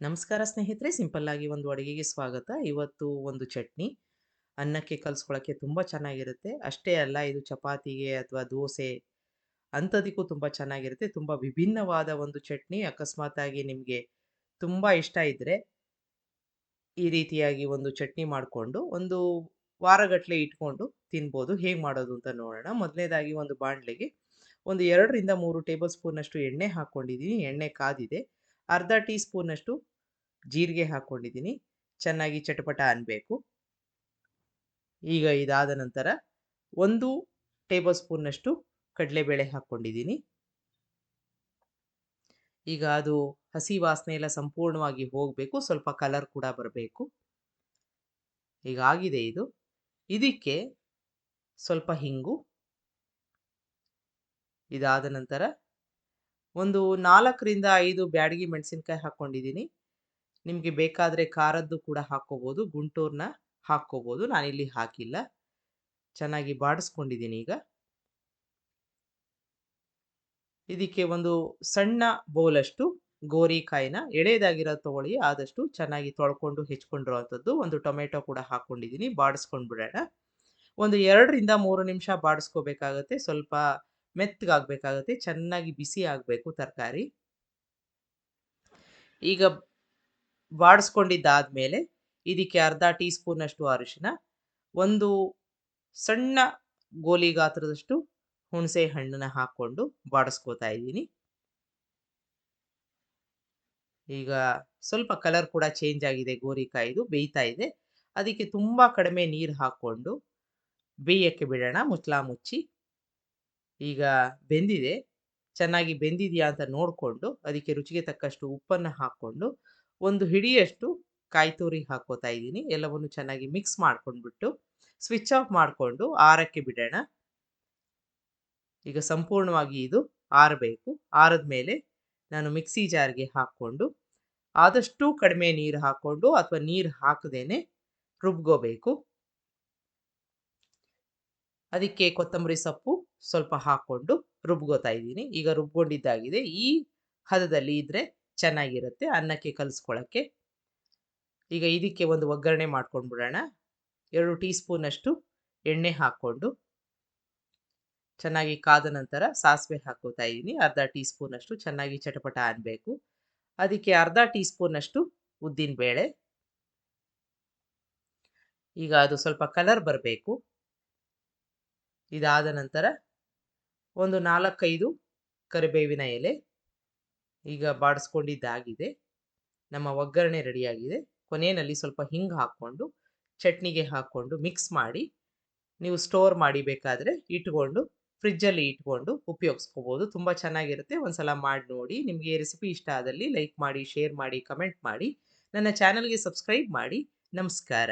ನಮಸ್ಕಾರ ಸ್ನೇಹಿತರೆ, ಸಿಂಪಲ್ ಆಗಿ ಒಂದು ಅಡುಗೆಗೆ ಸ್ವಾಗತ. ಇವತ್ತು ಒಂದು ಚಟ್ನಿ ಅನ್ನಕ್ಕೆ ಕಲಿಸ್ಕೊಳ್ಳೋಕ್ಕೆ ತುಂಬ ಚೆನ್ನಾಗಿರುತ್ತೆ. ಅಷ್ಟೇ ಅಲ್ಲ, ಇದು ಚಪಾತಿಗೆ ಅಥವಾ ದೋಸೆ ಅಂಥದಕ್ಕೂ ತುಂಬ ಚೆನ್ನಾಗಿರುತ್ತೆ. ತುಂಬ ವಿಭಿನ್ನವಾದ ಒಂದು ಚಟ್ನಿ. ಅಕಸ್ಮಾತಾಗಿ ನಿಮಗೆ ತುಂಬ ಇಷ್ಟ ಇದ್ದರೆ ಈ ರೀತಿಯಾಗಿ ಒಂದು ಚಟ್ನಿ ಮಾಡಿಕೊಂಡು ಒಂದು ವಾರಗಟ್ಟಲೆ ಇಟ್ಕೊಂಡು ತಿನ್ಬೋದು. ಹೇಗೆ ಮಾಡೋದು ಅಂತ ನೋಡೋಣ. ಮೊದಲನೇದಾಗಿ ಒಂದು ಬಾಣಲೆಗೆ ಒಂದು 2ರಿಂದ 3 ಟೇಬಲ್ ಸ್ಪೂನಷ್ಟು ಎಣ್ಣೆ ಹಾಕ್ಕೊಂಡಿದ್ದೀನಿ. ಎಣ್ಣೆ ಕಾದಿದೆ. ಅರ್ಧ ಟೀ ಸ್ಪೂನಷ್ಟು ಜೀರಿಗೆ ಹಾಕ್ಕೊಂಡಿದ್ದೀನಿ. ಚೆನ್ನಾಗಿ ಚಟಪಟ ಅನ್ನಬೇಕು. ಈಗ ಇದಾದ ನಂತರ 1 ಟೇಬಲ್ ಸ್ಪೂನಷ್ಟು ಕಡಲೆಬೇಳೆ ಹಾಕ್ಕೊಂಡಿದ್ದೀನಿ. ಈಗ ಅದು ಹಸಿ ವಾಸನೆ ಎಲ್ಲ ಸಂಪೂರ್ಣವಾಗಿ ಹೋಗಬೇಕು. ಸ್ವಲ್ಪ ಕಲರ್ ಕೂಡ ಬರಬೇಕು. ಈಗ ಆಗಿದೆ ಇದು. ಇದಕ್ಕೆ ಸ್ವಲ್ಪ ಹಿಂಗು. ಇದಾದ ನಂತರ ಒಂದು 4ರಿಂದ 5 ಬ್ಯಾಡಗಿ ಮೆಣಸಿನಕಾಯಿ ಹಾಕ್ಕೊಂಡಿದ್ದೀನಿ. ನಿಮಗೆ ಬೇಕಾದರೆ ಖಾರದ್ದು ಕೂಡ ಹಾಕ್ಕೋಬೋದು. ಗುಂಟೂರನ್ನ ಹಾಕ್ಕೋಬೋದು. ನಾನಿಲ್ಲಿ ಹಾಕಿಲ್ಲ. ಚೆನ್ನಾಗಿ ಬಾಡಿಸ್ಕೊಂಡಿದ್ದೀನಿ ಈಗ. ಇದಕ್ಕೆ ಒಂದು ಸಣ್ಣ ಬೌಲಷ್ಟು ಗೋರಿಕಾಯಿನ ಎಳೆದಾಗಿರೋದು ತಗೊಳ್ಳಿ. ಆದಷ್ಟು ಚೆನ್ನಾಗಿ ತೊಳ್ಕೊಂಡು ಹೆಚ್ಕೊಂಡಿರುವಂಥದ್ದು. ಒಂದು ಟೊಮೆಟೊ ಕೂಡ ಹಾಕ್ಕೊಂಡಿದ್ದೀನಿ. ಬಾಡಿಸ್ಕೊಂಡು ಬಿಡೋಣ. ಒಂದು 2ರಿಂದ 3 ನಿಮಿಷ ಬಾಡಿಸ್ಕೋಬೇಕಾಗತ್ತೆ. ಸ್ವಲ್ಪ ಮೆತ್ತಗಾಗಬೇಕಾಗತ್ತೆ. ಚೆನ್ನಾಗಿ ಬಿಸಿ ಆಗಬೇಕು ತರಕಾರಿ. ಈಗ ಬಾಡಿಸ್ಕೊಂಡಿದ್ದಾದ್ಮೇಲೆ ಇದಕ್ಕೆ ಅರ್ಧ ಟೀ ಸ್ಪೂನಷ್ಟು ಅರಿಶಿನ, ಒಂದು ಸಣ್ಣ ಗೋಲಿ ಗಾತ್ರದಷ್ಟು ಹುಣಸೆ ಹಣ್ಣನ್ನ ಹಾಕ್ಕೊಂಡು ಬಾಡಿಸ್ಕೋತಾ ಇದ್ದೀನಿ. ಈಗ ಸ್ವಲ್ಪ ಕಲರ್ ಕೂಡ ಚೇಂಜ್ ಆಗಿದೆ. ಗೋರಿಕಾಯಿದು ಬೇಯ್ತಾ ಇದೆ. ಅದಕ್ಕೆ ತುಂಬ ಕಡಿಮೆ ನೀರು ಹಾಕ್ಕೊಂಡು ಬೇಯಕ್ಕೆ ಬಿಡೋಣ ಮುಚ್ಚಳ ಮುಚ್ಚಿ. ಈಗ ಬೆಂದಿದೆ. ಚೆನ್ನಾಗಿ ಬೆಂದಿದೆಯಾ ಅಂತ ನೋಡಿಕೊಂಡು ಅದಕ್ಕೆ ರುಚಿಗೆ ತಕ್ಕಷ್ಟು ಉಪ್ಪನ್ನು ಹಾಕ್ಕೊಂಡು ಒಂದು ಹಿಡಿಯಷ್ಟು ಕಾಯಿ ತುರಿ ಹಾಕ್ಕೋತಾ ಇದ್ದೀನಿ. ಎಲ್ಲವನ್ನು ಚೆನ್ನಾಗಿ ಮಿಕ್ಸ್ ಮಾಡ್ಕೊಂಡ್ಬಿಟ್ಟು ಸ್ವಿಚ್ ಆಫ್ ಮಾಡಿಕೊಂಡು ಆರಕ್ಕೆ ಬಿಡೋಣ. ಈಗ ಸಂಪೂರ್ಣವಾಗಿ ಇದು ಆರಬೇಕು. ಆರಿದ ಮೇಲೆ ನಾನು ಮಿಕ್ಸಿ ಜಾರ್ಗೆ ಹಾಕ್ಕೊಂಡು ಆದಷ್ಟು ಕಡಿಮೆ ನೀರು ಹಾಕ್ಕೊಂಡು ಅಥವಾ ನೀರು ಹಾಕದೇನೆ ರುಬ್ಕೋಬೇಕು. ಅದಕ್ಕೆ ಕೊತ್ತಂಬರಿ ಸೊಪ್ಪು ಸ್ವಲ್ಪ ಹಾಕ್ಕೊಂಡು ರುಬ್ಕೋತಾ ಇದ್ದೀನಿ. ಈಗ ರುಬ್ಕೊಂಡಿದ್ದಾಗಿದೆ. ಈ ಹದದಲ್ಲಿ ಇದ್ರೆ ಚೆನ್ನಾಗಿರುತ್ತೆ ಅನ್ನಕ್ಕೆ ಕಲಿಸ್ಕೊಳ್ಳೋಕ್ಕೆ. ಈಗ ಇದಕ್ಕೆ ಒಂದು ಒಗ್ಗರಣೆ ಮಾಡ್ಕೊಂಡು ಬಿಡೋಣ. 2 ಟೀ ಸ್ಪೂನಷ್ಟು ಎಣ್ಣೆ ಹಾಕ್ಕೊಂಡು ಚೆನ್ನಾಗಿ ಕಾದ ನಂತರ ಸಾಸಿವೆ ಹಾಕ್ಕೋತಾ ಇದ್ದೀನಿ. ಅರ್ಧ ಟೀ ಸ್ಪೂನಷ್ಟು ಚೆನ್ನಾಗಿ ಚಟಪಟ ಅನ್ನಬೇಕು. ಅದಕ್ಕೆ ಅರ್ಧ ಟೀ ಸ್ಪೂನಷ್ಟು ಉದ್ದಿನ ಬೇಳೆ. ಈಗ ಅದು ಸ್ವಲ್ಪ ಕಲರ್ ಬರಬೇಕು. ಇದಾದ ನಂತರ ಒಂದು 4-5 ಕರಿಬೇವಿನ ಎಲೆ. ಈಗ ಬಾಡಿಸ್ಕೊಂಡಿದ್ದಾಗಿದೆ. ನಮ್ಮ ಒಗ್ಗರಣೆ ರೆಡಿಯಾಗಿದೆ. ಕೊನೆಯಲ್ಲಿ ಸ್ವಲ್ಪ ಹಿಂಗೆ ಹಾಕ್ಕೊಂಡು ಚಟ್ನಿಗೆ ಹಾಕ್ಕೊಂಡು ಮಿಕ್ಸ್ ಮಾಡಿ ನೀವು ಸ್ಟೋರ್ ಮಾಡಿ ಬೇಕಾದರೆ ಇಟ್ಕೊಂಡು ಫ್ರಿಜ್ಜಲ್ಲಿ ಇಟ್ಕೊಂಡು ಉಪಯೋಗಿಸ್ಕೋಬೋದು. ತುಂಬ ಚೆನ್ನಾಗಿರುತ್ತೆ. ಒಂದ್ಸಲ ಮಾಡಿ ನೋಡಿ. ನಿಮಗೆ ಈ ರೆಸಿಪಿ ಇಷ್ಟ ಆದಲ್ಲಿ ಲೈಕ್ ಮಾಡಿ, ಶೇರ್ ಮಾಡಿ, ಕಮೆಂಟ್ ಮಾಡಿ. ನನ್ನ ಚಾನಲ್ಗೆ ಸಬ್ಸ್ಕ್ರೈಬ್ ಮಾಡಿ. ನಮಸ್ಕಾರ.